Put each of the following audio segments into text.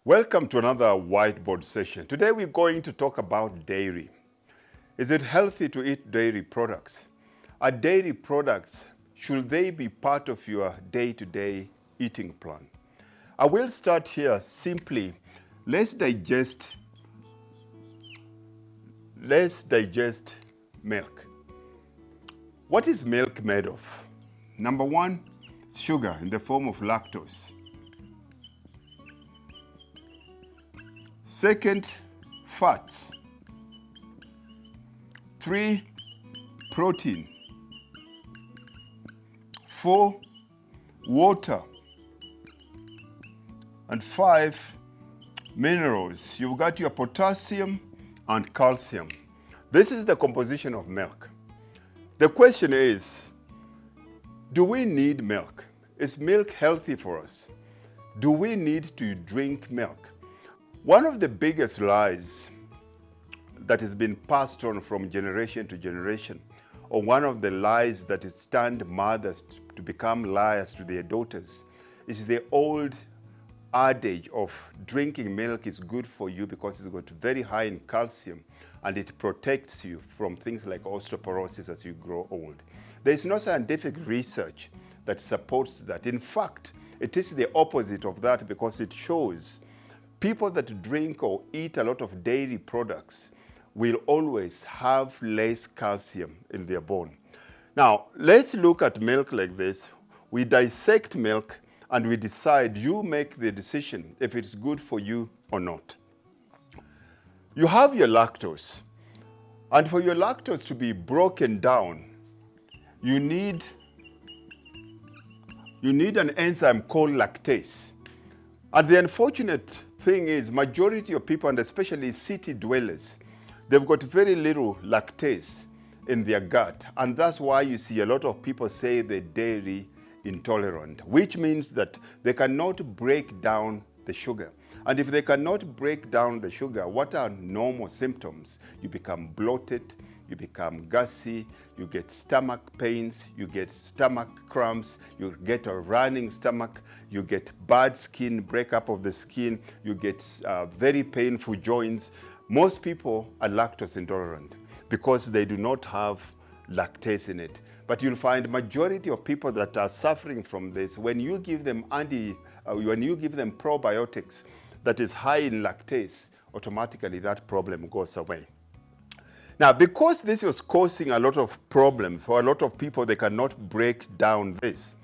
Welcome to another whiteboard session. Today we're going to talk about dairy. Is it healthy to eat dairy products? Are dairy products, should they be part of your day-to-day eating plan? I will start here simply. Let's digest milk. What is milk made of? Number one, sugar in the form of lactose. Second, fats. 3, protein. 4, water. And 5, minerals. You've got your potassium and calcium. This is the composition of milk. The question is, do we need milk? Is milk healthy for us? Do we need to drink milk? One of the biggest lies that has been passed on from generation to generation, or one of the lies that has stunned mothers to become liars to their daughters, is the old adage of drinking milk is good for you because it's got very high in calcium and it protects you from things like osteoporosis as you grow old. There is no scientific research that supports that. In fact, it is the opposite of that because it shows people that drink or eat a lot of dairy products will always have less calcium in their bone. Now, let's look at milk like this. We dissect milk and we decide, you make the decision if it's good for you or not. You have your lactose. And for your lactose to be broken down, you need an enzyme called lactase. And the unfortunate thing is, majority of people, and especially city dwellers, they've got very little lactase in their gut. And that's why you see a lot of people say they're dairy intolerant, which means that they cannot break down the sugar. And if they cannot break down the sugar, what are normal symptoms? You become bloated, you become gassy, you get stomach pains, you get stomach cramps, you get a running stomach, you get bad skin, breakup of the skin, you get very painful joints. Most people are lactose intolerant because they do not have lactase in it. But you'll find majority of people that are suffering from this, when you give them probiotics that is high in lactase, automatically that problem goes away. Now, because this was causing a lot of problems for a lot of people, they cannot break down this.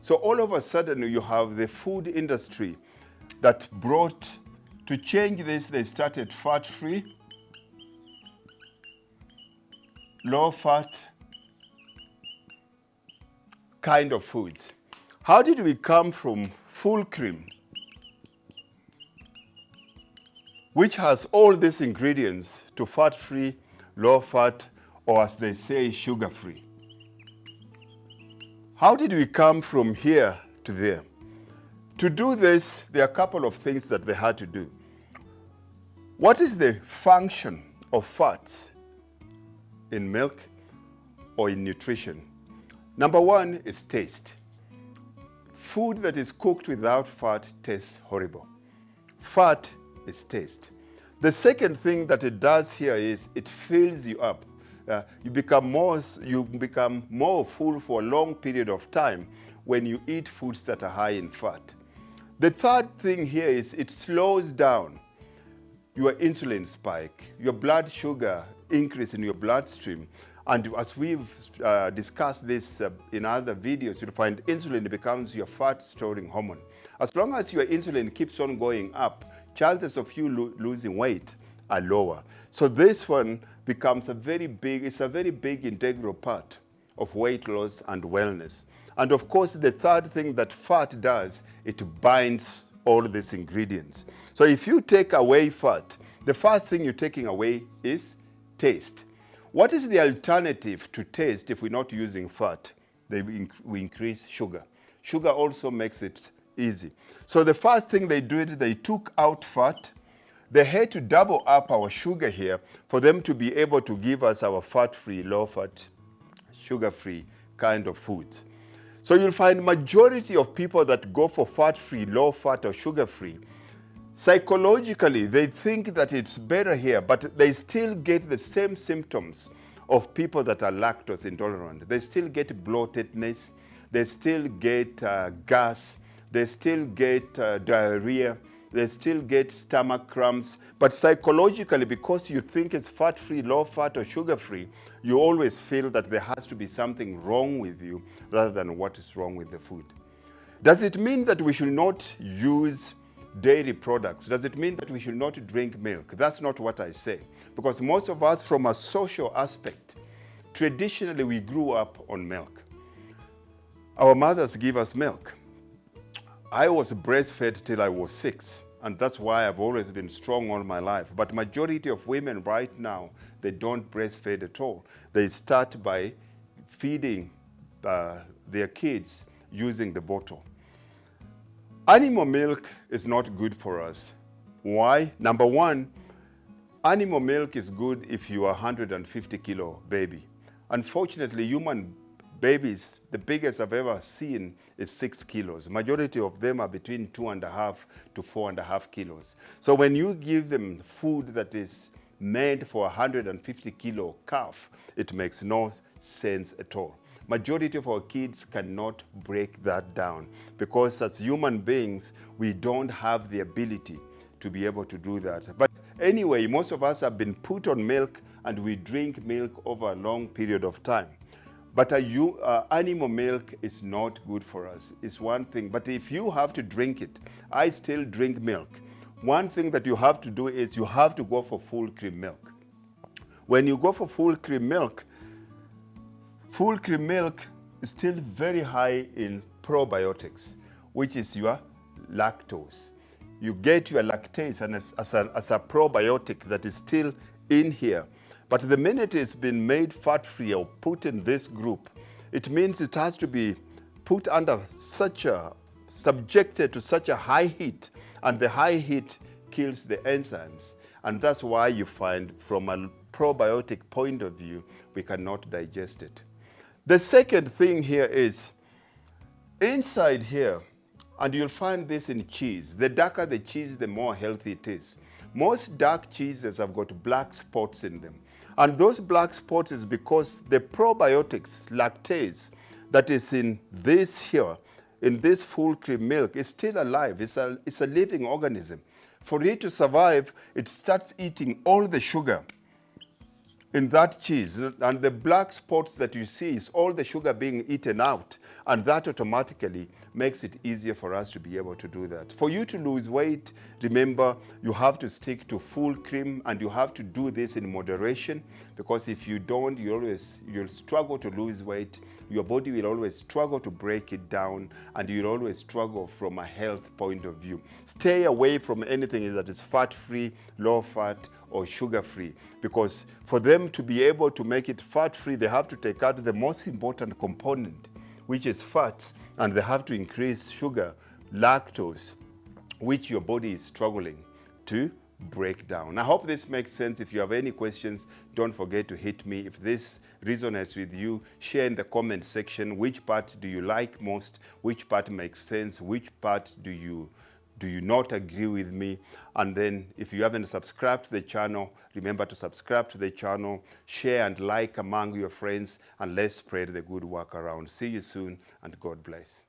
So all of a sudden, you have the food industry that brought, to change this, they started fat-free, low-fat kind of foods. How did we come from full cream, which has all these ingredients, to fat-free, low-fat, or as they say, sugar-free? How did we come from here to there? To do this, there are a couple of things that they had to do. What is the function of fats in milk or in nutrition? Number one is taste. Food that is cooked without fat tastes horrible. Fat is taste. The second thing that it does here is it fills you up. You become more full for a long period of time when you eat foods that are high in fat. The third thing here is it slows down your insulin spike, your blood sugar increase in your bloodstream. And as we've discussed this in other videos, you'll find insulin becomes your fat storing hormone. As long as your insulin keeps on going up, chances of you losing weight are lower. So this one becomes a very big integral part of weight loss and wellness. And of course, the third thing that fat does, it binds all these ingredients. So if you take away fat, the first thing you're taking away is taste. What is the alternative to taste if we're not using fat? We increase sugar. Sugar also makes it easy. So the first thing they did, they took out fat. They had to double up our sugar here for them to be able to give us our fat-free, low-fat, sugar-free kind of foods. So you'll find majority of people that go for fat-free, low-fat or sugar-free Psychologically, they think that it's better here, but they still get the same symptoms of people that are lactose intolerant. They still get bloatedness, they still get gas, they still get diarrhea, they still get stomach cramps. But psychologically, because you think it's fat-free, low-fat, or sugar-free, you always feel that there has to be something wrong with you rather than what is wrong with the food. Does it mean that we should not use dairy products? Does it mean that we should not drink milk? That's not what I say. Because most of us, from a social aspect, traditionally we grew up on milk. Our mothers give us milk. I was breastfed till I was 6, and that's why I've always been strong all my life. But majority of women right now, they don't breastfeed at all. They start by feeding their kids using the bottle. Animal milk is not good for us. Why? Number one, animal milk is good if you are 150 kilo baby. Unfortunately, human babies, the biggest I've ever seen is 6 kilos. Majority of them are between 2.5 to 4.5 kilos. So when you give them food that is made for a 150 kilo calf, it makes no sense at all. Majority of our kids cannot break that down because as human beings, we don't have the ability to be able to do that. But anyway, most of us have been put on milk and we drink milk over a long period of time. But animal milk is not good for us. It's one thing. But if you have to drink it, I still drink milk. One thing that you have to do is you have to go for full cream milk. When you go for full cream milk is still very high in probiotics, which is your lactose. You get your lactase and as a probiotic that is still in here. But the minute it's been made fat-free or put in this group, it means it has to be put under subjected to such a high heat, and the high heat kills the enzymes. And that's why you find from a probiotic point of view, we cannot digest it. The second thing here is inside here, and you'll find this in cheese. The darker the cheese, the more healthy it is. Most dark cheeses have got black spots in them. And those black spots is because the probiotics, lactase, that is in this here, in this full cream milk, is still alive. It's a living organism. For it to survive, it starts eating all the sugar in that cheese, and the black spots that you see is all the sugar being eaten out, and that automatically makes it easier for us to be able to do that. For you to lose weight, remember, you have to stick to full cream, and you have to do this in moderation, because if you don't, you'll struggle to lose weight. Your body will always struggle to break it down, and you'll always struggle from a health point of view. Stay away from anything that is fat-free, low-fat, or sugar-free, because for them to be able to make it fat-free, they have to take out the most important component, which is fats, and they have to increase sugar, lactose, which your body is struggling to break down. I hope this makes sense. If you have any questions, don't forget to hit me. If this resonates with you, share in the comment section which part do you like most, which part makes sense, which part do you not agree with me. And then if you haven't subscribed to the channel, remember to subscribe to the channel, share and like among your friends, and let's spread the good work around. See you soon, and God bless.